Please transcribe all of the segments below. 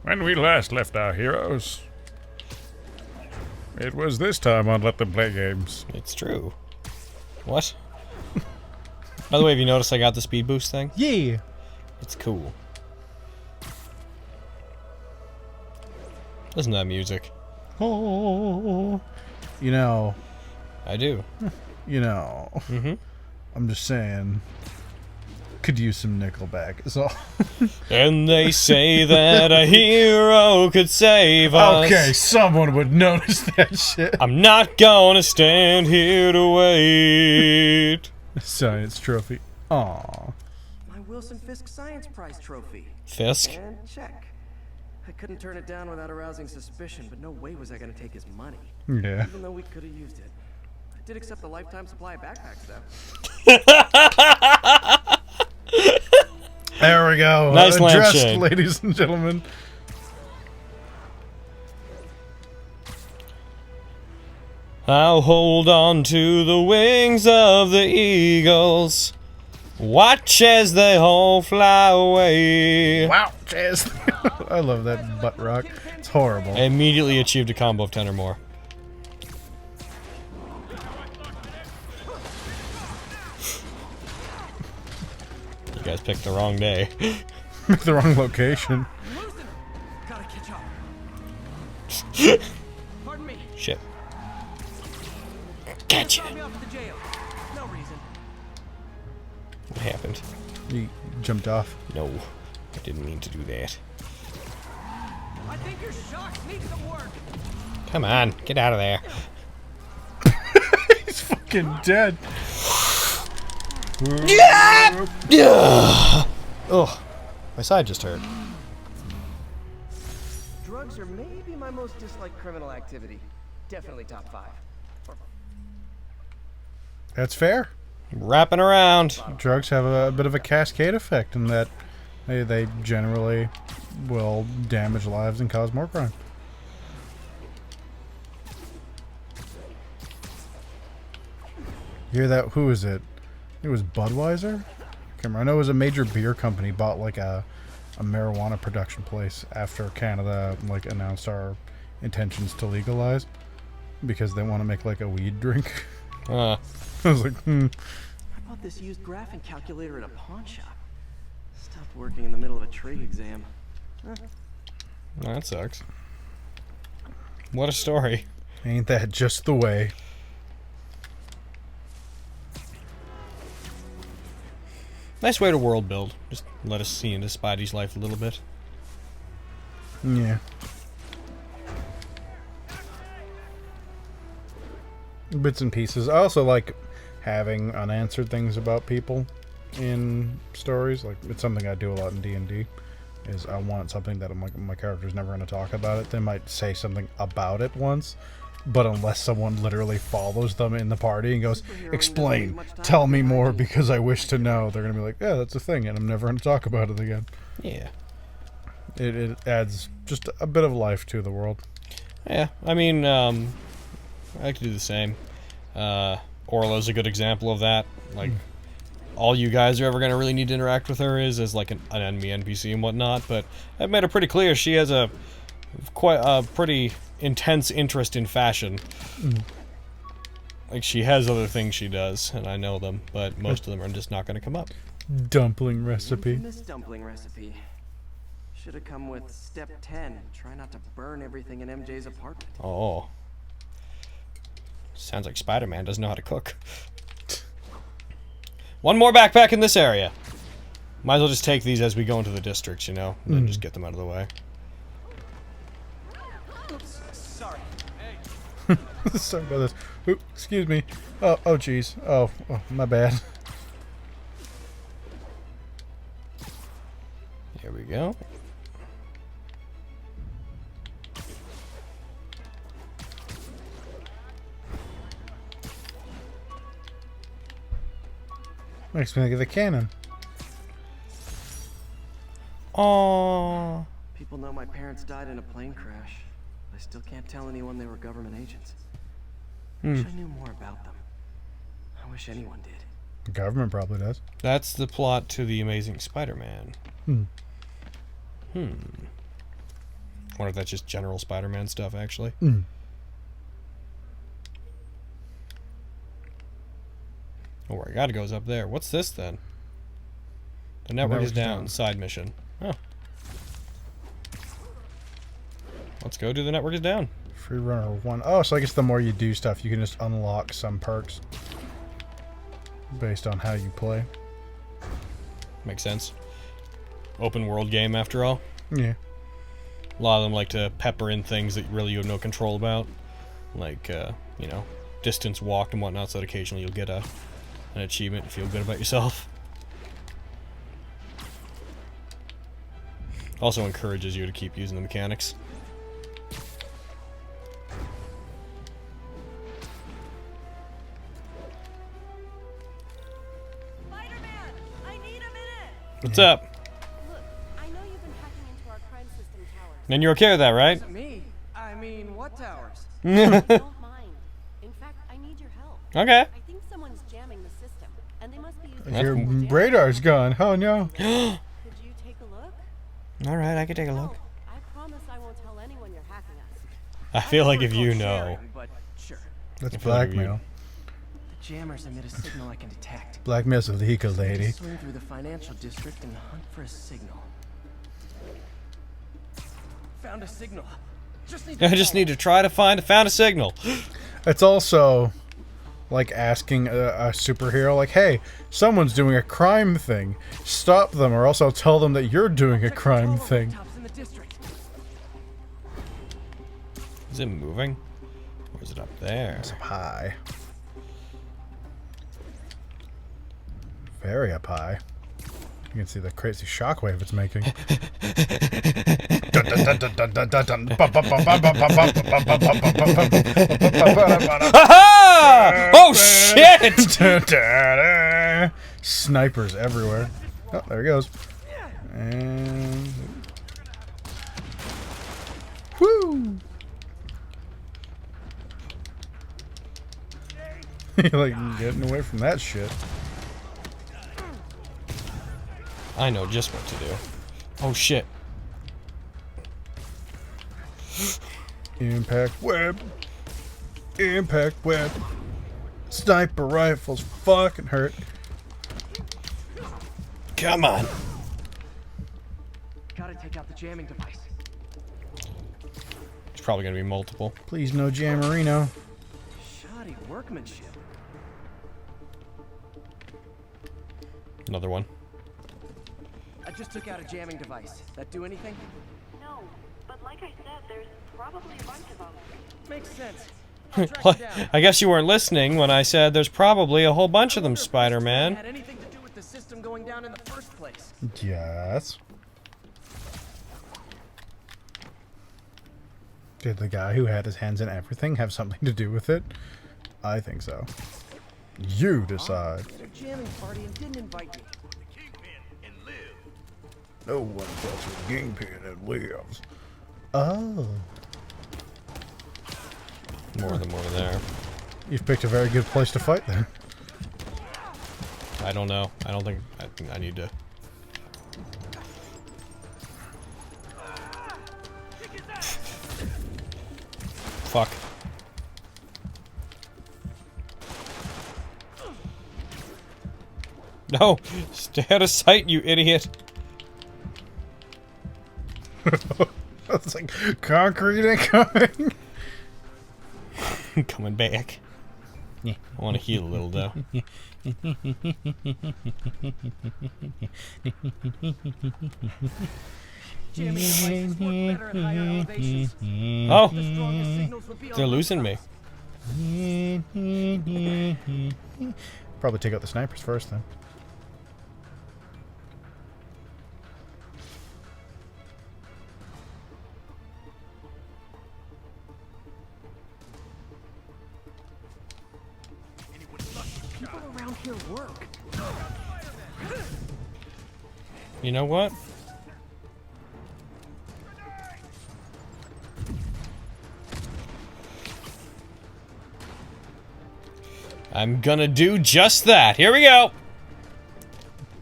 When we last left our heroes, it was this time on Let Them Play Games. It's true. What? By the way, have you noticed I got the speed boost thing? Yeah. It's cool. Listen to that music. Oh. You know. I do. You know. Mm-hmm. I'm just saying. Could use some Nickelback is all. And they say that a hero could save us. Okay, someone would notice that shit. I'm not gonna stand here to wait. Science trophy. Aww. My Wilson Fisk Science Prize trophy. Fisk? And check. I couldn't turn it down without arousing suspicion, but no way was I gonna take his money. Yeah. Even though we could have used it. I did accept a lifetime supply of backpacks, though. There we go. Nice dressed, lampshade. ladies and gentlemen. I'll hold on to the wings of the eagles. Watch as they all fly away. Wow, jazz. I love that butt rock. It's horrible. I immediately achieved a combo of 10 or more. You guys picked the wrong day. The wrong location. Gotta catch up. Pardon me. Shit. Gotcha. Drop me off at the jail. No reason. What happened? You jumped off. No, I didn't mean to do that. I think your shocks need some work. Come on, get out of there. He's fucking dead. Ugh, my side just hurt. Drugs are maybe my most disliked criminal activity. Definitely top 5. That's fair. Wrapping around. Drugs have a bit of a cascade effect in that they generally will damage lives and cause more crime. You hear that? Who is it? It was Budweiser? Can't remember. I know it was a major beer company bought like a marijuana production place after Canada like announced our intentions to legalize because they want to make like a weed drink. I was like, I bought this used graphing calculator at a pawn shop. Stopped working in the middle of a trig exam. That sucks. What a story. ain't that just the way? Nice way to world build. Just let us see into Spidey's life a little bit. Yeah. Bits and pieces. I also like having unanswered things about people in stories. Like, it's something I do a lot in D&D. Is I want something that my character's never going to talk about it. They might say something about it once, but unless someone literally follows them in the party and goes, explain, tell me more because I wish to know, they're going to be like, yeah, that's a thing, and I'm never going to talk about it again. Yeah. It adds just a bit of life to the world. Yeah, I mean, I like to do the same. Orla's a good example of that. Like, all you guys are ever going to really need to interact with her is as like an enemy NPC and whatnot, but I've made it pretty clear she has a pretty intense interest in fashion. Like, she has other things she does, and I know them, but most of them are just not going to come up. Dumpling recipe. This dumpling recipe should have come with step 10. Try not to burn everything in MJ's apartment. Oh. Sounds like Spider-Man doesn't know how to cook. One more backpack in this area. Might as well just take these as we go into the districts, you know, and then just get them out of the way. Oops, sorry. Sorry about this. Oop, excuse me. Oh, jeez. Oh, my bad. Here we go. Makes me think of the cannon. Aww. People know my parents died in a plane crash. I still can't tell anyone they were government agents. Wish I knew more about them. I wish anyone did. The government probably does. That's the plot to The Amazing Spider-Man. wonder if that's just general Spider-Man stuff, actually. Oh, where I gotta go is up there. What's this, then? The network is down. Side mission. Oh. Let's go do the network is down. Free runner 1. Oh, so I guess the more you do stuff, you can just unlock some perks. Based on how you play. Makes sense. Open world game, after all. Yeah. A lot of them like to pepper in things that really you have no control about. Like, you know, distance walked and whatnot, so that occasionally you'll get an achievement and feel good about yourself. Also encourages you to keep using the mechanics. Spider-Man, I need a minute. What's up? Look, I know you've been hacking into our crime system towers. And you're okay with that, right? Me? I mean, what towers? I don't mind. In fact, I need your help. Okay. I think someone's jamming the system, and they must be using That's Your multiple radar's gone. Oh no. Could you take a look? Alright, I can take a look. No, I promise I won't tell anyone you're hacking us. I feel like if you know. But sure. That's I feel like blackmail. The jammers emit a signal I can detect. Blackmail's illegal, lady. Swing through the financial district and hunt for a signal. Found a signal. I just need to try to found a signal. It's also like asking a superhero, like, hey, someone's doing a crime thing. Stop them, or else I'll tell them that you're doing a crime thing. Is it moving? Or is it up there? It's up high. Very up high. You can see the crazy shockwave it's making. Aha! Oh shit! Snipers everywhere. Oh, there he goes. And whoo! Like getting away from that shit. I know just what to do. Oh shit. Impact web. Impact web. Sniper rifles fucking hurt. Come on. Gotta take out the jamming device. It's probably gonna be multiple. Please no Jammerino. Shoddy workmanship. Another one. I just took out a jamming device. That do anything? No, but like I said, there's probably a bunch of them. Makes sense. I'll track you down. I guess you weren't listening when I said there's probably a whole bunch of them, Spider-Man. Had anything to do with the system going down in the first place? Yes. Did the guy who had his hands in everything have something to do with it? I think so. You decide. At a jamming party and didn't invite me. No one fucks with Kingpin and lives. Oh. More of them over there. You've picked a very good place to fight then. I don't know. I don't think I need to. Fuck. No! Stay out of sight, you idiot! It's like concrete incoming. Coming back. Yeah. I want to heal a little, though. Jamming devices work better at higher elevations. Oh! The strongest signals would be on They're the losing rooftop. me. Probably take out the snipers first then. People around here work. You know what? I'm gonna do just that. Here we go!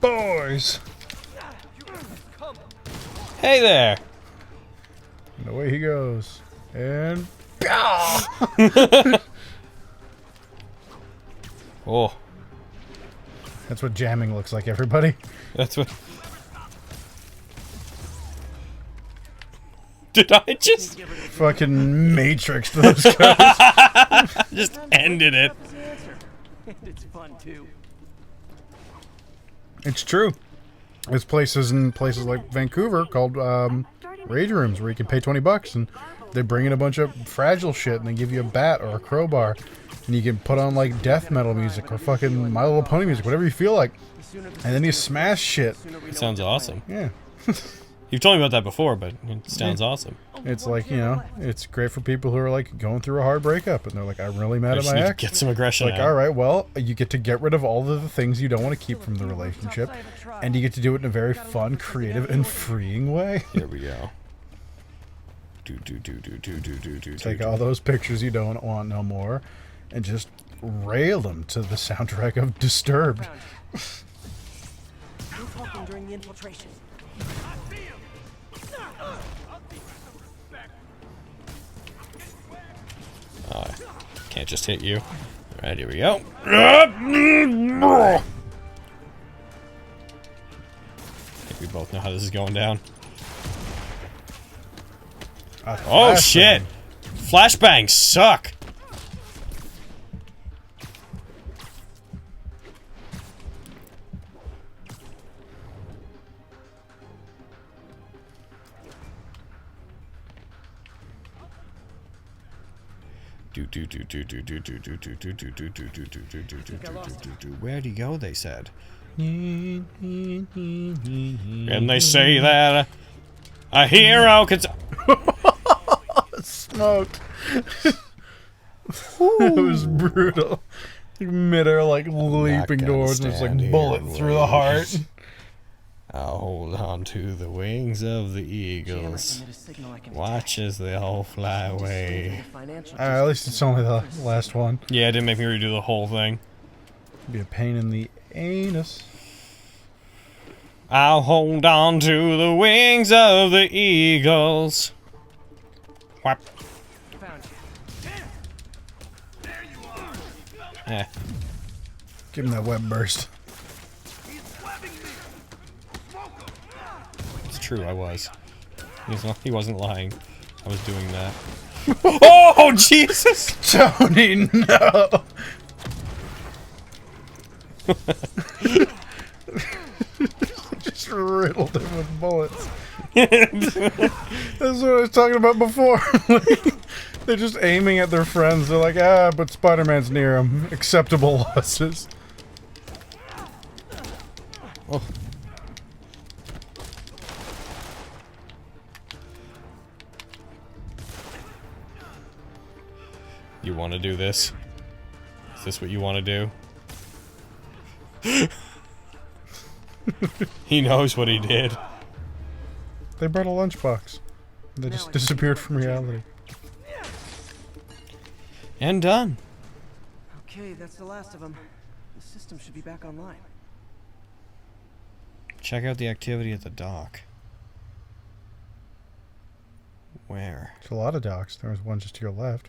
Boys! Hey there! And away he goes. And... Oh, That's what jamming looks like, everybody. that's what... Did I just... Fucking Matrix those guys. just ended it. That was the answer. And it's fun too. It's true. There's places in places like Vancouver called rage rooms where you can pay $20 and they bring in a bunch of fragile shit and they give you a bat or a crowbar and you can put on like death metal music or fucking My Little Pony music, whatever you feel like, and then you smash shit. It sounds awesome. Yeah. You've told me about that before, but it sounds awesome. It's like, you know, it's great for people who are like going through a hard breakup and they're like, I'm really mad I at just my need to ex. get some aggression Like, out. all right, well, you get to get rid of all of the things you don't want to keep from the relationship, and you get to do it in a very fun, creative, and freeing way. Here we go. Take all those pictures you don't want no more, and just rail them to the soundtrack of Disturbed. No talking during the infiltration. Can't just hit you. Alright, here we go. I think we both know how this is going down. Oh shit! Flashbangs suck! Where'd he go, they said? And they say that a hero can... Smoked. It was brutal. Midair, like, leaping gonna towards and just like stand bullet here and through the wait. heart. I'll hold on to the wings of the eagles. Watch as they all fly away. At least it's only the last one. Yeah, it didn't make me redo the whole thing. Be a pain in the anus. I'll hold on to the wings of the eagles. Whap. Eh, Give him that web burst. it's true, I was. He wasn't lying. I was doing that. Oh, Jesus! Tony, no! Just riddled him with bullets. That's what I was talking about before. They're just aiming at their friends. They're like, ah, but Spider-Man's near him. Acceptable losses. Oh. You want to do this? Is this what you want to do? He knows what he did. They brought a lunchbox. They just disappeared from reality. And done. Okay, that's the last of them. The system should be back online. Check out the activity at the dock. Where? There's a lot of docks. There was one just to your left.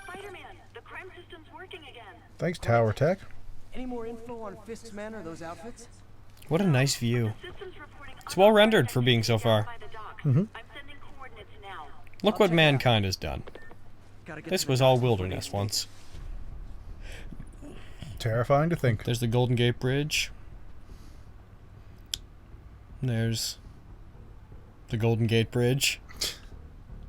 Spider-Man, the crime system's working again. Thanks, Tower Tech. Any more info on Fisk's men or those outfits? What a nice view. The system's reporting It's well rendered for being so far. by the dock. Mhm. I'm sending coordinates now. Look what mankind has done. Gotta get This to the was all docks before wilderness they- once. Terrifying to think. There's the Golden Gate Bridge. There's the Golden Gate Bridge.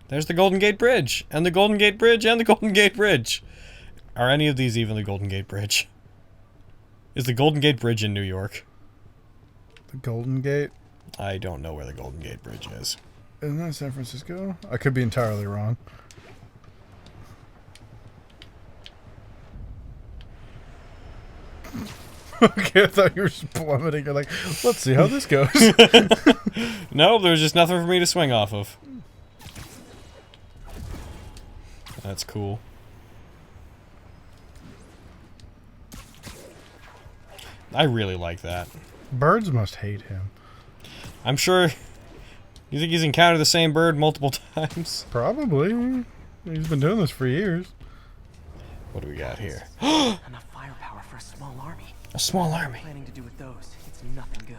There's the Golden Gate Bridge, and the Golden Gate Bridge, and the Golden Gate Bridge. Are any of these even the Golden Gate Bridge? Is the Golden Gate Bridge in New York? The Golden Gate. I don't know where the Golden Gate Bridge is. Isn't that San Francisco? I could be entirely wrong. Okay, I thought you were just plummeting. You're like, let's see how this goes. No, there's just nothing for me to swing off of. That's cool. I really like that. Birds must hate him. I'm sure You think he's encountered the same bird multiple times? Probably. He's been doing this for years. What do we got here? Enough firepower for a small army. A small army. Planning to do with those, it's nothing good.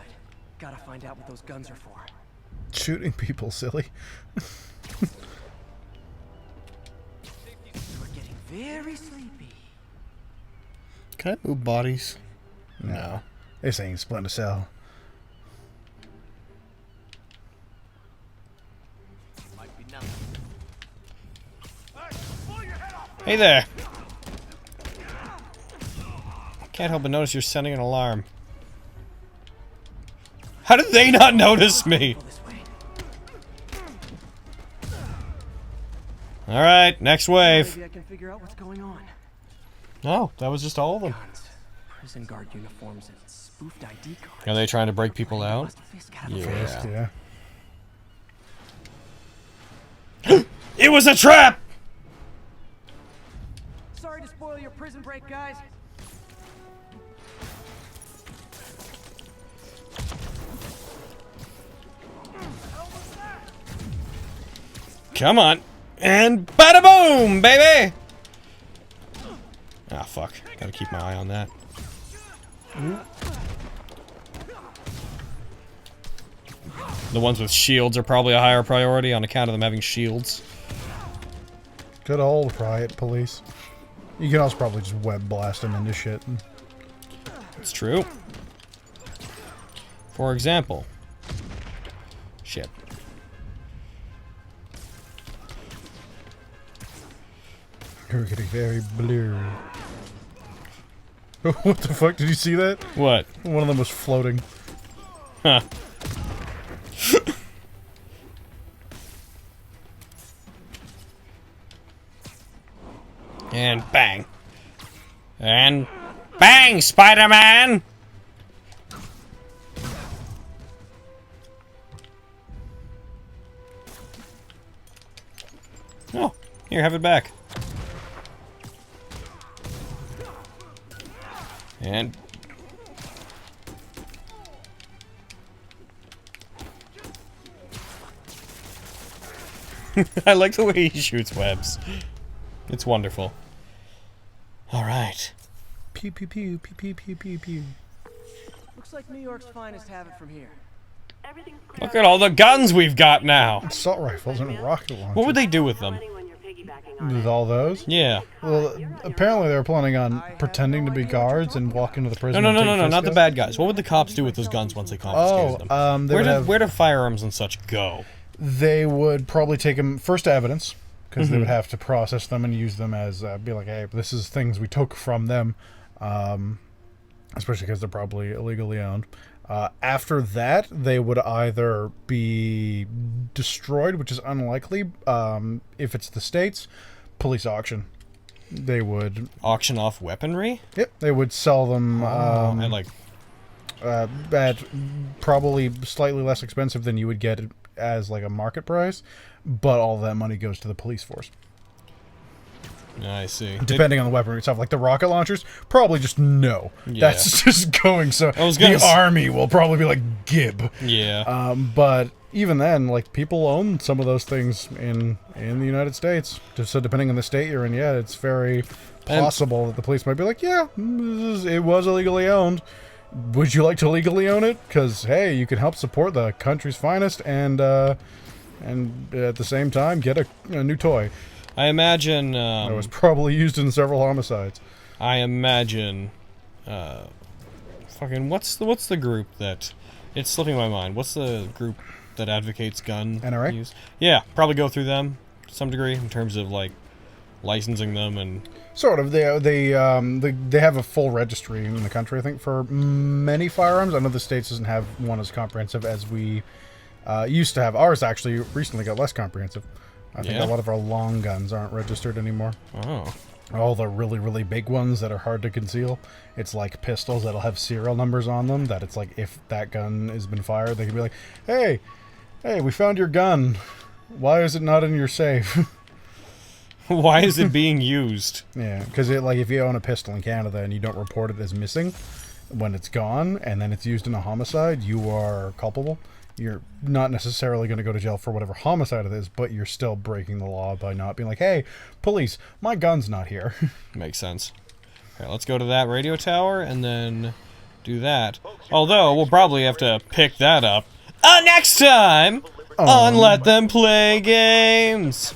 Gotta find out what those guns are for. Shooting people, silly. We're getting very sleepy. Can I move bodies? No. This ain't Splinter Cell. Hey there! Can't help but notice you're sending an alarm. How did they not notice me? Alright, next wave. Maybe I can figure out what's going on. No, that was just all of them. Guns, prison guard uniforms, and spoofed ID cards. Are they trying to break people out? Must have Fisk had a Yeah. Yeah. It was a trap! Sorry to spoil your prison break, guys. Come on. And bada boom, baby! Ah, fuck. Gotta keep my eye on that. The ones with shields are probably a higher priority on account of them having shields. Good old riot police. You can also probably just web blast them into shit. It's true. For example. Shit. You're getting very blurry. What the fuck? Did you see that? What? One of them was floating. Huh. And bang. And bang, Spider-Man! Oh, here, have it back. And I like the way he shoots webs. It's wonderful. All right. Pew pew pew pew pew pew pew pew. Looks like New York's finest have it from here. Everything's Look at all the guns we've got now. Assault rifles and rocket launchers. What would they do with them? when you're piggybacking on With all those? Yeah. Well, apparently they were planning on pretending to be guards and walk into the prison. No, and take not the Frisco. bad guys. What would the cops do with those guns once they confiscated them? They would have, Where do firearms and such go? they would probably take them first to evidence because they would have to process them and use them as be like, hey, this is things we took from them, especially because they're probably illegally owned. After that, they would either be destroyed, which is unlikely. If it's the States, police auction. They would. Auction off weaponry? Yep, they would sell them And like, at probably slightly less expensive than you would get it as like a market price, but all that money goes to the police force. I see. Depending on the weaponry itself, like the rocket launchers, probably just no. Yeah. That's just going. So I was gonna the army will probably be like Gib. Yeah. But even then, like people own some of those things in the United States. Just so depending on the state you're in, yeah, it's very possible that the police might be like, yeah, it was illegally owned. Would you like to legally own it? Because hey, you can help support the country's finest and at the same time get a new toy. I imagine. That was probably used in several homicides. I imagine. Fucking what's the group that? It's slipping my mind. What's the group that advocates gun NRA? use? Yeah, probably go through them to some degree in terms of like licensing them and. Sort of. They have a full registry in the country, I think, for many firearms. I know the States doesn't have one as comprehensive as we used to have. Ours actually recently got less comprehensive. I think a lot of our long guns aren't registered anymore. Oh. All the really, really big ones that are hard to conceal. It's like pistols that'll have serial numbers on them, that it's like if that gun has been fired, they can be like, hey, we found your gun. Why is it not in your safe? Why is it being used? Yeah, because like if you own a pistol in Canada and you don't report it as missing when it's gone and then it's used in a homicide, you are culpable. you're not necessarily going to go to jail for whatever homicide it is, but you're still breaking the law by not being like, hey, police, my gun's not here. Makes sense. Okay, let's go to that radio tower and then do that. Although, we'll probably have to pick that up next time on Let Them Play Games.